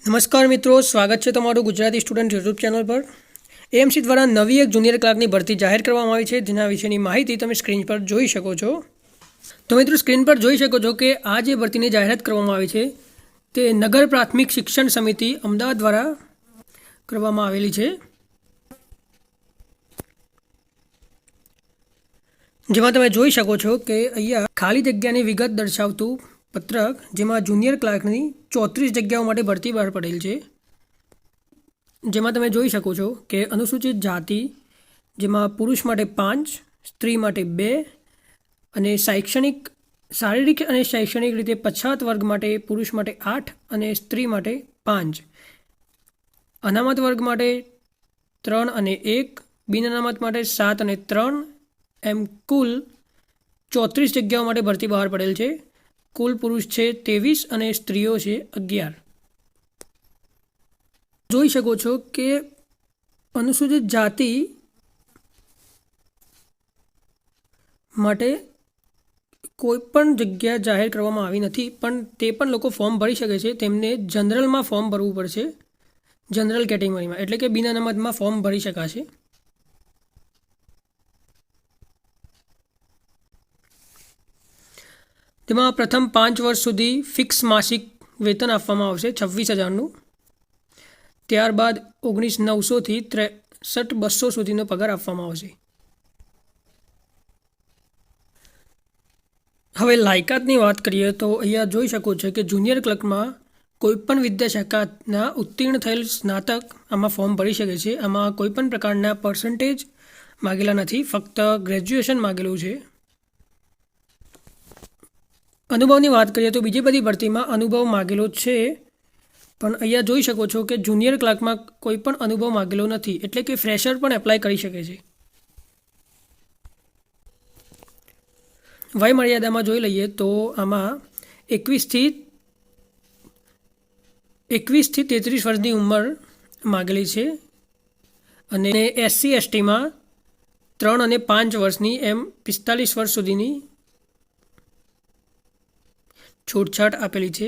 નમસ્કાર મિત્રો, સ્વાગત છે તમારું ગુજરાતી સ્ટુડન્ટ યુટ્યુબ ચેનલ પર। એએમસી દ્વારા નવી એક જુનિયર ક્લાર્કની ભરતી જાહેર કરવામાં આવી છે, જેના વિશેની માહિતી તમે સ્ક્રીન પર જોઈ શકો છો। તો મિત્રો, સ્ક્રીન પર જોઈ શકો છો કે આ જે ભરતીની જાહેરાત કરવામાં આવી છે તે નગર પ્રાથમિક શિક્ષણ સમિતિ અમદાવાદ દ્વારા કરવામાં આવેલી છે, જેમાં તમે જોઈ શકો છો કે અહીંયા ખાલી જગ્યાની વિગત દર્શાવતું પત્રક, જેમાં જુનિયર ક્લાર્કની 34 જગ્યાઓ માટે ભરતી બહાર પડેલ છે। જેમાં તમે જોઈ શકો છો કે અનુસૂચિત જાતિ, જેમાં પુરુષ માટે 5, સ્ત્રી માટે 2 અને શારીરિક અને શૈક્ષણિક રીતે પછાત વર્ગ માટે પુરુષ માટે 8 અને સ્ત્રી માટે 5, અનામત વર્ગ માટે 3 અને 1, બિન અનામત માટે 7 અને 3, એમ કુલ 34 જગ્યાઓ માટે ભરતી બહાર પડેલ છે। કુલ પુરુષ છે 23 અને સ્ત્રીઓ છે 11। જોઈ શકો છો કે અનુસૂચિત જાતિ માટે કોઈ પણ જગ્યા જાહેર કરવામાં આવી નથી, પણ તે પણ લોકો ફોર્મ ભરી શકે છે। તેમને જનરલમાં ફોર્મ ભરવું પડશે, જનરલ કેટેગરીમાં, એટલે કે બિન અનામતમાં ફોર્મ ભરી શકાશે। તેમાં પ્રથમ 5 વર્ષ સુધી ફિક્સ માસિક વેતન આપવામાં આવશે 26,000નું। ત્યારબાદ 19,900થી 63,200 સુધીનો પગાર આપવામાં આવશે। હવે લાયકાતની વાત કરીએ તો અહીંયા જોઈ શકો છો કે જુનિયર ક્લર્કમાં કોઈપણ વિદ્યાશાખાના ઉત્તીર્ણ થયેલ સ્નાતક આમાં ફોર્મ ભરી શકે છે। આમાં કોઈપણ પ્રકારના પર્સન્ટેજ માગેલા નથી, ફક્ત ગ્રેજ્યુએશન માગેલું છે। અનુભવની વાત કરીએ તો બીજી બધી ભરતીમાં અનુભવ માગેલો છે, પણ અહીંયા જોઈ શકો છો કે જુનિયર ક્લાર્કમાં કોઈ પણ અનુભવ માગેલો નથી, એટલે કે ફ્રેશર પણ એપ્લાય કરી શકે છે। વય મર્યાદામાં જોઈ લઈએ તો આમાં 21થી 33 વર્ષની ઉંમર માગેલી છે, અને SC STમાં 3 અને 5 વર્ષની એમ 45 વર્ષ સુધીની છૂટછાટ આપેલી છે।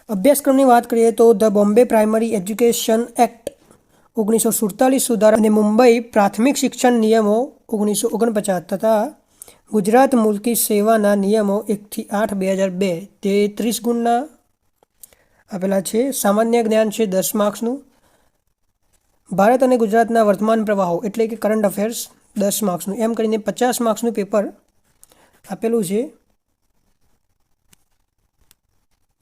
અભ્યાસક્રમની વાત કરીએ તો the Bombay primary education act 1947 સુધારા અને મુંબઈ પ્રાથમિક શિક્ષણ નિયમો 1949 તથા ગુજરાત મુલકી સેવાના નિયમો 1થી 8 2002 તે 30 ગુણના આપેલા છે। સામાન્ય જ્ઞાન છે 10 માર્ક્સનું। ભારત અને ગુજરાતના વર્તમાન પ્રવાહો એટલે કે કરંટ અફેર્સ 10 માર્ક્સનું, એમ કરીને 50 માર્ક્સનું પેપર આપેલું છે।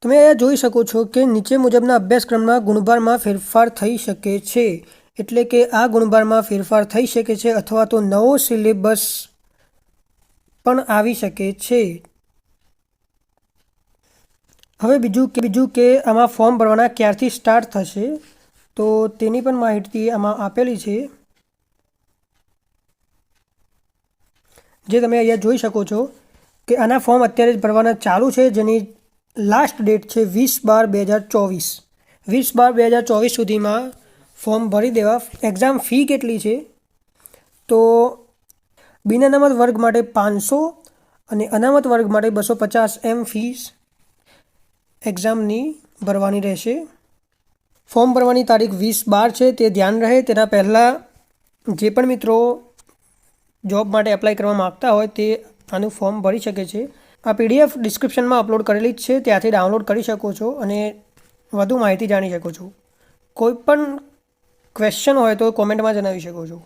તમે અહીંયા જોઈ શકો છો કે નીચે મુજબના અભ્યાસક્રમના ગુણભારમાં ફેરફાર થઈ શકે છે, એટલે કે આ ગુણભારમાં ફેરફાર થઈ શકે છે અથવા તો નવો સિલેબસ પણ આવી શકે છે। હવે બીજું કે આમાં ફોર્મ ભરવાના ક્યારથી સ્ટાર્ટ થશે, તો તેની પણ માહિતી આમાં આપેલી છે, જે તમે અહીંયા જોઈ શકો છો કે આના ફોર્મ અત્યારે જ ભરવાના ચાલુ છે, જેની લાસ્ટ ડેટ છે 20/12/2024। 20/12/2024 સુધીમાં ફોર્મ ભરી દેવા। એક્ઝામ ફી કેટલી છે, તો બિન અનામત વર્ગ માટે 500 અને અનામત વર્ગ માટે 250 એમ ફીસ એક્ઝામની ભરવાની રહેશે। ફોર્મ ભરવાની તારીખ 20/12 છે, તે ધ્યાન રહે। તેના પહેલાં જે પણ મિત્રો જોબ માટે એપ્લાય કરવા માગતા હોય તે આનું ફોર્મ ભરી શકે છે। આ PDF ડિસ્ક્રિપ્શનમાં અપલોડ કરેલી જ છે, ત્યાંથી ડાઉનલોડ કરી શકો છો અને વધુ માહિતી જાણી શકો છો। કોઈ પણ ક્વેશ્ચન હોય તો કોમેન્ટમાં જણાવી શકો છો।